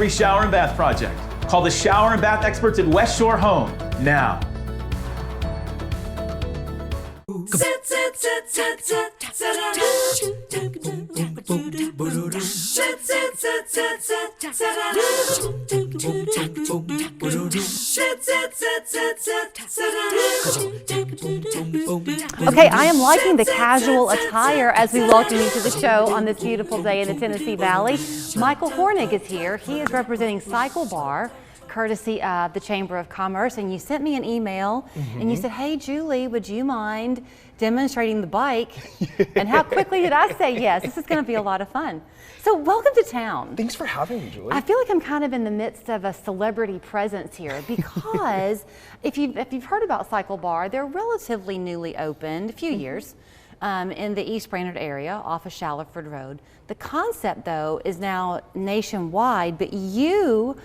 Free shower and bath project. Call the shower and bath experts at West Shore Home now. Okay, I am liking the casual attire as we welcome you to the show on this beautiful day in the Tennessee Valley. Michael Hornig is here. He is representing CycleBar, courtesy of the Chamber of Commerce, and you sent me an email and you said, hey Julie, would you mind demonstrating the bike? And how quickly did I say yes? This is going to be a lot of fun. So welcome to town. Thanks for having me, Julie. I feel like I'm kind of in the midst of a celebrity presence here because if you've heard about CycleBar, they're relatively newly opened, a few years, in the East Brainerd area off of Shallowford Road. The concept though is now nationwide, but you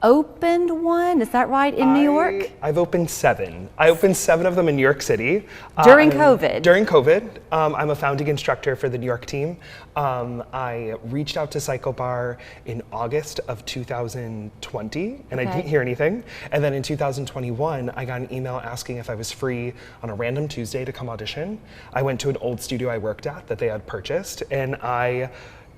opened one, is that right, in New York? I've opened 7. I opened 7 of them in New York City. During COVID? During COVID. I'm a founding instructor for the New York team. I reached out to CycleBar in August of 2020, and I didn't hear anything. And then in 2021, I got an email asking if I was free on a random Tuesday to come audition. I went to an old studio I worked at that they had purchased, and I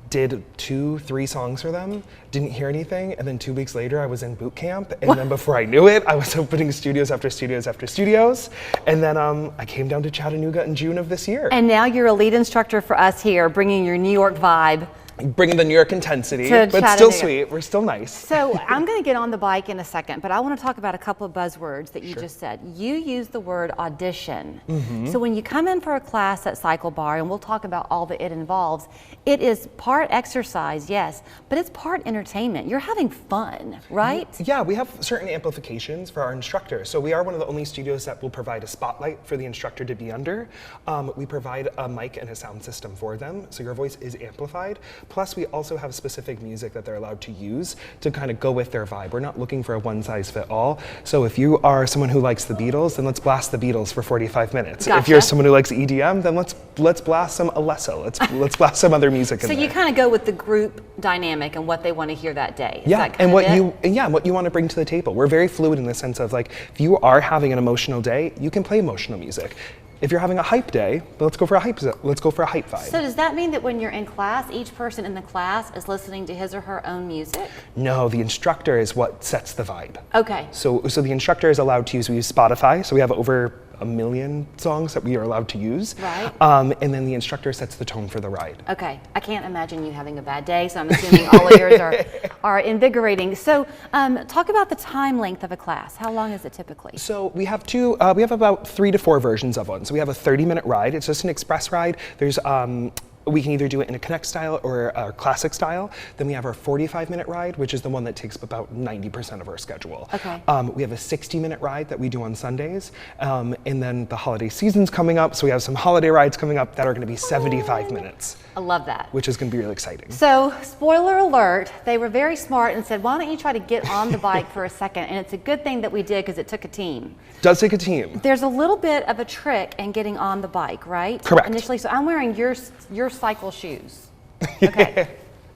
did 2-3 songs for them, didn't hear anything, and then 2 weeks later I was in boot camp, and then before I knew it, I was opening studios after studios after studios, and then I came down to Chattanooga in June of this year. And now you're a lead instructor for us here, bringing your New York vibe. Bringing the New York intensity, to but still sweet, we're still nice. So I'm going to get on the bike in a second, but I want to talk about a couple of buzzwords that you just said. You use the word audition. So when you come in for a class at CycleBar, and we'll talk about all that it involves, it is part exercise, yes, but it's part entertainment. You're having fun, right? Yeah, we have certain amplifications for our instructors. So we are one of the only studios that will provide a spotlight for the instructor to be under. We provide a mic and a sound system for them, so your voice is amplified. Plus, we also have specific music that they're allowed to use to kind of go with their vibe. We're not looking for a one-size-fit-all. So if you are someone who likes the Beatles, then let's blast the Beatles for 45 minutes. Gotcha. If you're someone who likes EDM, then let's blast some Alesso. Let's blast some other music in there. So you kind of go with the group dynamic and what they want to hear that day. Is Yeah, that and kind what you want to bring to the table. We're very fluid in the sense of, like, if you are having an emotional day, you can play emotional music. If you're having a hype day, let's go for a hype vibe. So does that mean that when you're in class, each person in the class is listening to his or her own music? No, the instructor is what sets the vibe. Okay. So the instructor is allowed to use, we use Spotify, so we have over 1 million songs that we are allowed to use. Right. And then the instructor sets the tone for the ride. Okay, I can't imagine you having a bad day, so I'm assuming all of yours are invigorating. So talk about the time length of a class. How long is it typically? So we have we have about 3 to 4 versions of one. So we have a 30-minute ride. It's just an express ride. There's we can either do it in a Connect style or a classic style. Then we have our 45-minute ride, which is the one that takes about 90% of our schedule. Okay. We have a 60-minute ride that we do on Sundays. And then the holiday season's coming up, so we have some holiday rides coming up that are gonna be 75 minutes. I love that. Which is gonna be really exciting. So, spoiler alert, they were very smart and said, why don't you try to get on the bike for a second? And it's a good thing that we did because it took a team. Does take a team. There's a little bit of a trick in getting on the bike, right? Correct. Initially, so I'm wearing your cycle shoes. Okay.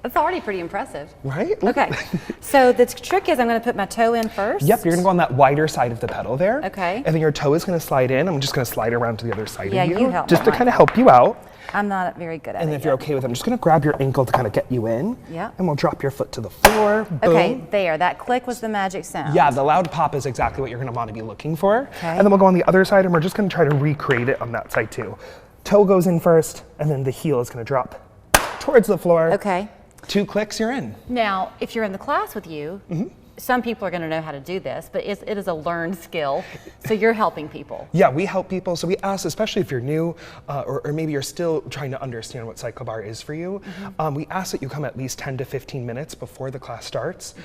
That's already pretty impressive. Right? Okay. So the trick is I'm going to put my toe in first. Yep, you're going to go on that wider side of the pedal there. Okay. And then your toe is going to slide in. I'm just going to slide around to the other side Yeah, of you. you help just me, to kind of help you out. I'm not very good at it. And if you're okay with it, I'm just going to grab your ankle to kind of get you in. Yeah. And we'll drop your foot to the floor. Boom. Okay, there. That click was the magic sound. Yeah, the loud pop is exactly what you're going to want to be looking for. Okay. And then we'll go on the other side, and we're just going to try to recreate it on that side too. Toe goes in first, and then the heel is going to drop towards the floor. Okay. 2 clicks, you're in. Now, if you're in the class with you, some people are going to know how to do this, but it is a learned skill. So you're helping people. Yeah, we help people. So we ask, especially if you're new or maybe you're still trying to understand what CycleBar is for you, we ask that you come at least 10 to 15 minutes before the class starts.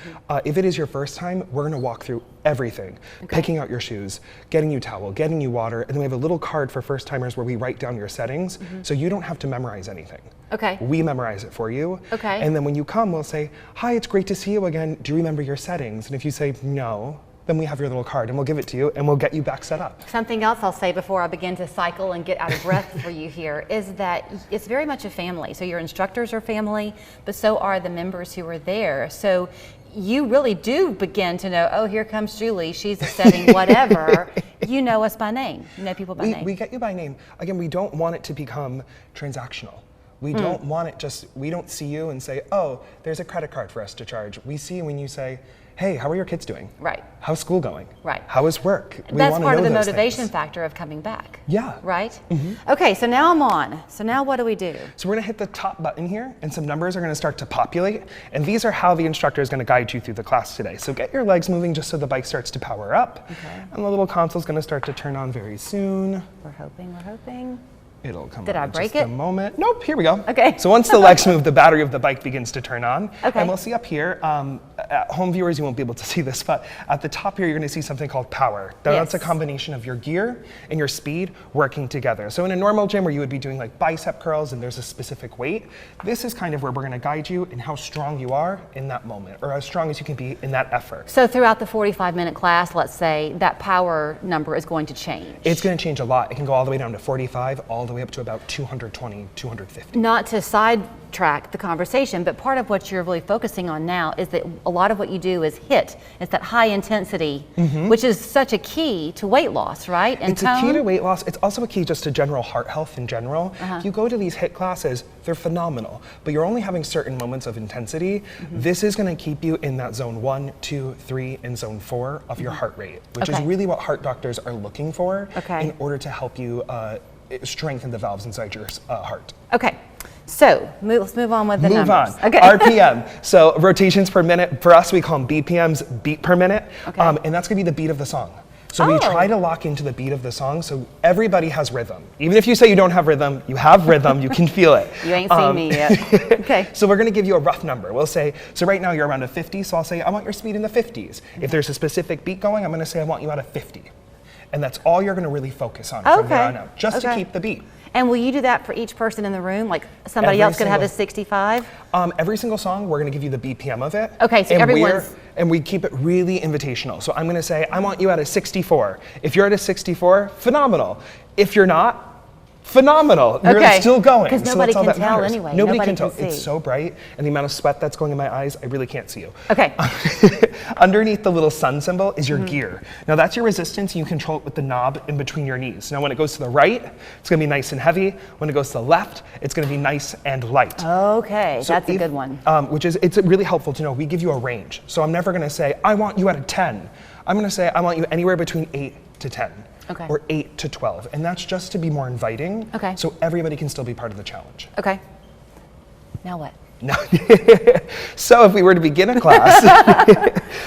If it is your first time, we're going to walk through everything. Picking out your shoes, getting you towel, getting you water, and then we have a little card for first timers where we write down your settings so you don't have to memorize anything. Okay. We memorize it for you. Okay. And then when you come, we'll say, hi, it's great to see you again. Do you remember your settings? And if you say no, then we have your little card and we'll give it to you and we'll get you back set up. Something else I'll say before I begin to cycle and get out of breath for you here is that it's very much a family. So your instructors are family, but so are the members who are there. So you really do begin to know, oh, here comes Julie, she's setting whatever. You know us by name. You know people by name. We get you by name. Again, we don't want it to become transactional. We don't want it we don't see you and say, oh, there's a credit card for us to charge. We see you when you say, hey, how are your kids doing? Right. How's school going? Right. How is work? That's part of the motivation factor of coming back. Yeah. Right? Okay, so now I'm on. So now what do we do? So we're gonna hit the top button here and some numbers are gonna start to populate. And these are how the instructor is gonna guide you through the class today. So get your legs moving just so the bike starts to power up. Okay. And the little console's gonna start to turn on very soon. We're hoping. It'll come Did on I in break just it? a moment. Nope, here we go. Okay. So once the legs move, the battery of the bike begins to turn on. Okay. And we'll see up here, at home viewers, you won't be able to see this, but at the top here, you're gonna see something called power. Now, Yes. That's a combination of your gear and your speed working together. So in a normal gym where you would be doing like bicep curls and there's a specific weight, this is kind of where we're gonna guide you in how strong you are in that moment, or as strong as you can be in that effort. So throughout the 45-minute class, let's say, that power number is going to change. It's gonna change a lot. It can go all the way down to 45, all the way up to about 220, 250. Not to sidetrack the conversation, but part of what you're really focusing on now is that a lot of what you do is HIIT. It's that high intensity, which is such a key to weight loss, right? And it's a key to weight loss. It's also a key just to general heart health in general. If you go to these HIIT classes, they're phenomenal, but you're only having certain moments of intensity. This is gonna keep you in that zone 1, 2, 3, and zone 4 of your heart rate, which is really what heart doctors are looking for in order to help you strengthen the valves inside your heart. Okay, so let's move on with the numbers. Move on. Okay. RPM. So rotations per minute. For us, we call them BPMs, beat per minute. Okay. And that's gonna be the beat of the song. So we try to lock into the beat of the song so everybody has rhythm. Even if you say you don't have rhythm, you have rhythm, you can feel it. You ain't seen me yet. Okay. So we're gonna give you a rough number. We'll say, so right now you're around a 50, so I'll say, I want your speed in the 50s. If there's a specific beat going, I'm gonna say, I want you at a 50. And that's all you're gonna really focus on from there on out, just to keep the beat. And will you do that for each person in the room? Like somebody else could have a 65? Every single song, we're gonna give you the BPM of it. Okay, so everyone's... And we keep it really invitational. So I'm gonna say, I want you at a 64. If you're at a 64, phenomenal. If you're not, phenomenal. You're still going. Because nobody can tell anyway. Nobody can tell. It's so bright, and the amount of sweat that's going in my eyes, I really can't see you. Okay. Underneath the little sun symbol is your gear. Now that's your resistance, and you control it with the knob in between your knees. Now when it goes to the right, it's gonna be nice and heavy. When it goes to the left, it's gonna be nice and light. Okay, so that's a good one. It's really helpful to know. We give you a range. So I'm never gonna say, I want you at a 10. I'm gonna say, I want you anywhere between 8 to 10. Or 8 to 12. And that's just to be more inviting, so everybody can still be part of the challenge. Okay. Now what? No. So if we were to begin a class,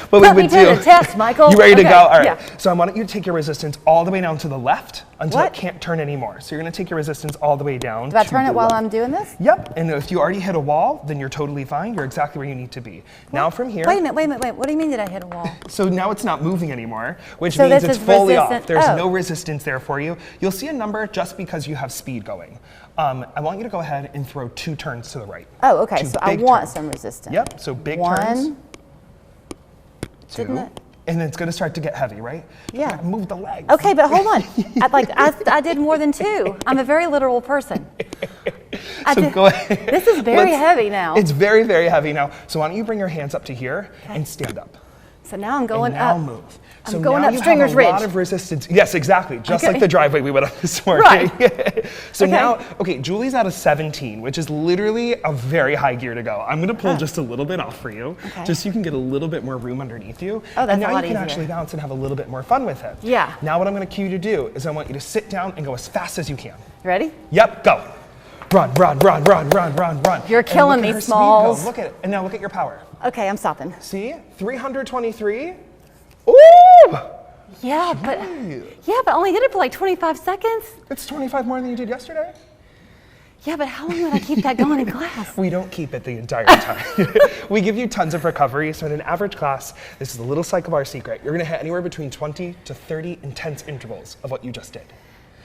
what we would do. Put me to the test, Michael. You ready to go? All right. Yeah. So I want you to take your resistance all the way down to the left until it can't turn anymore. So you're going to take your resistance all the way down. Do I turn it while I'm doing this? Yep. And if you already hit a wall, then you're totally fine. You're exactly where you need to be. Now from here. Wait a minute. What do you mean did I hit a wall? So now it's not moving anymore, which means it's fully off. There's no resistance there for you. You'll see a number just because you have speed going. I want you to go ahead and throw 2 turns to the right. Oh, okay. So I want some resistance. Yep. So big turns. 2. And it's going to start to get heavy, right? Yeah. Move the legs. Okay, but hold on. I did more than 2. I'm a very literal person. Go ahead. This is very heavy now. It's very, very heavy now. So why don't you bring your hands up to here and stand up. So now I'm going up. Now move. I'm going up Stringer's Ridge. A lot of resistance. Yes, exactly. Just like the driveway we went up this morning. Right. So now, Julie's at a 17, which is literally a very high gear to go. I'm going to pull just a little bit off for you, just so you can get a little bit more room underneath you. Oh, that's and now a lot you can easier. actually bounce and have a little bit more fun with it. Yeah. Now what I'm going to cue you to do is I want you to sit down and go as fast as you can. Ready? Yep, go. Run, run, run, run, run, run, run. You're killing me, Smalls. Look at it. And now look at your power. Okay, I'm stopping. See? 323. Ooh! Yeah, but I only did it for like 25 seconds. It's 25 more than you did yesterday. Yeah, but how long would I keep that going in class? We don't keep it the entire time. We give you tons of recovery. So in an average class, this is the little CycleBar secret. You're going to hit anywhere between 20 to 30 intense intervals of what you just did.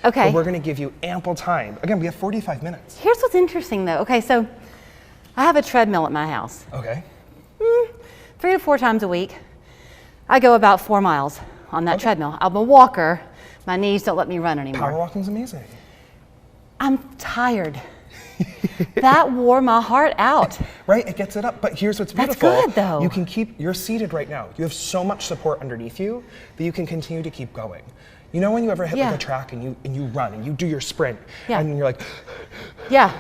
Okay. But we're going to give you ample time. Again, we have 45 minutes. Here's what's interesting though. Okay, so I have a treadmill at my house. Okay. 3 to 4 times a week. I go about 4 miles on that treadmill. I'm a walker. My knees don't let me run anymore. Power walking's amazing. I'm tired. That wore my heart out. Right, it gets it up, but here's what's That's beautiful. good, though. You can you're seated right now. You have so much support underneath you that you can continue to keep going. You know when you ever hit like a track and you run and you do your sprint and you're like, yeah,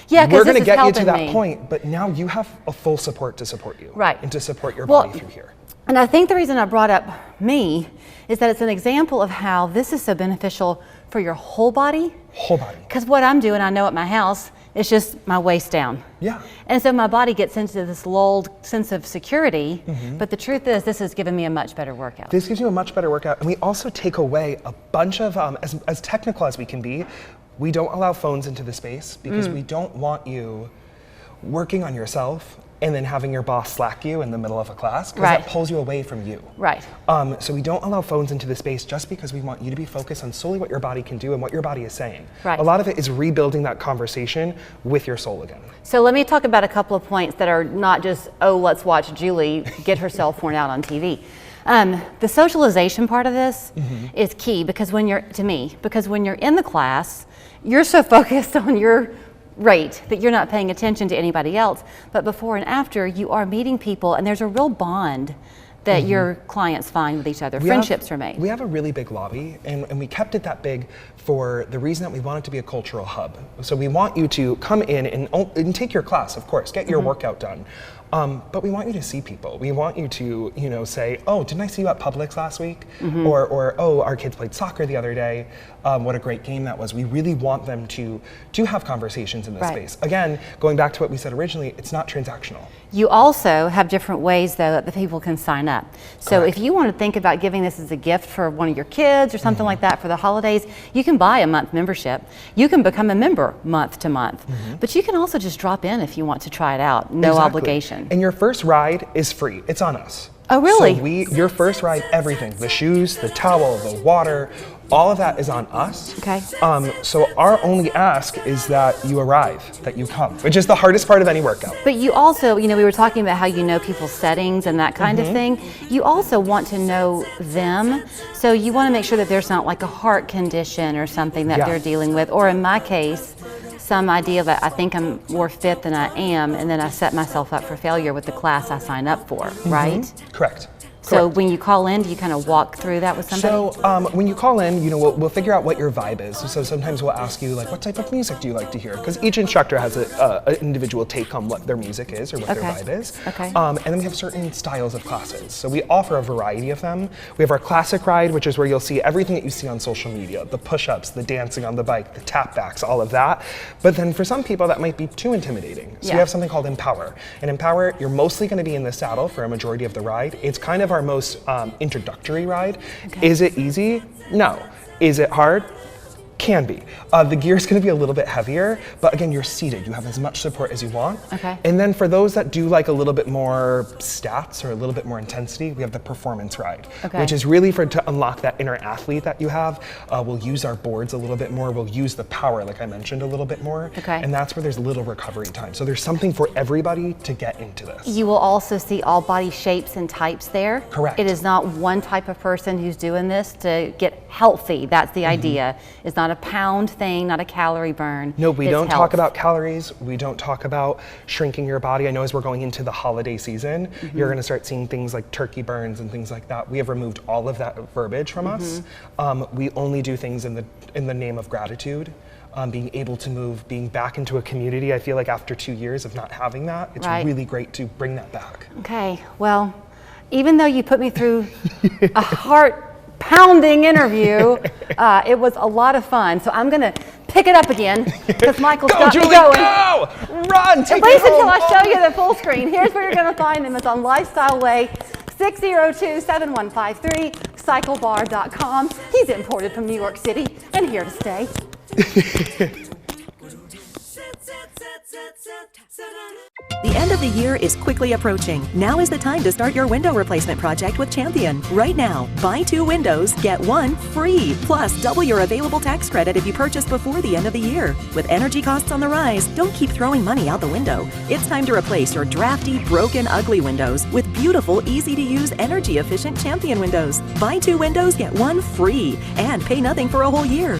because we're gonna get you to that point, but now you have a full support to support you. Right. And to support your body through here. And I think the reason I brought up me is that it's an example of how this is so beneficial for your whole body. Whole body. Because what I'm doing, I know at my house, it's just my waist down. Yeah. And so my body gets into this lulled sense of security, but the truth is this has given me a much better workout. This gives you a much better workout, and we also take away a bunch of, as technical as we can be, we don't allow phones into the space because we don't want you working on yourself and then having your boss slack you in the middle of a class, because that pulls you away from you. Right. So we don't allow phones into the space just because we want you to be focused on solely what your body can do and what your body is saying. Right. A lot of it is rebuilding that conversation with your soul again. So let me talk about a couple of points that are not just, oh, let's watch Julie get herself worn out on TV. The socialization part of this is key because when you're in the class, you're so focused on your rate that you're not paying attention to anybody else, but before and after you are meeting people and there's a real bond that your clients find with each other. Friendships are made. We have a really big lobby and we kept it that big for the reason that we want it to be a cultural hub. So we want you to come in and take your class, of course, get your workout done. But we want you to see people. We want you to, say, oh, didn't I see you at Publix last week? Or oh, our kids played soccer the other day. What a great game that was. We really want them to have conversations in this space. Again, going back to what we said originally, it's not transactional. You also have different ways, though, that the people can sign up. So if you want to think about giving this as a gift for one of your kids or something like that for the holidays, you can buy a month membership. You can become a member month to month. But you can also just drop in if you want to try it out. No obligation. And your first ride is free. It's on us. Oh, really? So your first ride, everything, the shoes, the towel, the water, all of that is on us. Okay. So our only ask is that you arrive, that you come, which is the hardest part of any workout. But you also, we were talking about how you know people's settings and that kind of thing. You also want to know them. So you want to make sure that there's not like a heart condition or something that they're dealing with, or in my case, some idea that I think I'm more fit than I am, and then I set myself up for failure with the class I sign up for, right? Correct. So when you call in, do you kind of walk through that with somebody? So when you call in, we'll figure out what your vibe is. So sometimes we'll ask you, like, what type of music do you like to hear? Because each instructor has an individual take on what their music is or what their vibe is. Okay. And then we have certain styles of classes. So we offer a variety of them. We have our classic ride, which is where you'll see everything that you see on social media, the push-ups, the dancing on the bike, the tap backs, all of that. But then for some people, that might be too intimidating. So we have something called Empower. And Empower, you're mostly going to be in the saddle for a majority of the ride. It's kind of our most introductory ride. Is it easy? No. Is it hard? Can be. The gear is going to be a little bit heavier, but again, you're seated. You have as much support as you want. Okay. And then for those that do like a little bit more stats or a little bit more intensity, we have the performance ride, which is really to unlock that inner athlete that you have. We'll use our boards a little bit more. We'll use the power, like I mentioned, a little bit more. Okay. And that's where there's little recovery time. So there's something for everybody to get into this. You will also see all body shapes and types there. Correct. It is not one type of person who's doing this to get healthy. That's the idea. It's not a pound thing, not a calorie burn. No, we It's don't health. talk about calories. We don't talk about shrinking your body. I know as we're going into the holiday season, you're going to start seeing things like turkey burns and things like that. We have removed all of that verbiage from us. We only do things in the name of gratitude. Being able to move, being back into a community. I feel like after 2 years of not having that, it's really great to bring that back. Okay, well, even though you put me through a heart-pounding interview, it was a lot of fun. So I'm gonna pick it up again because Michael's got me going. Go! Run! Take At least it until home. I show you the full screen. Here's where you're gonna find them. It's on Lifestyle Way, 602-7153, CycleBar.com. He's imported from New York City and here to stay. The end of the year is quickly approaching. Now is the time to start your window replacement project with Champion. Right now, buy 2 windows, get 1 free. Plus, double your available tax credit if you purchase before the end of the year. With energy costs on the rise, don't keep throwing money out the window. It's time to replace your drafty, broken, ugly windows with beautiful, easy-to-use, energy-efficient Champion windows. Buy 2 windows, get 1 free, and pay nothing for a whole year.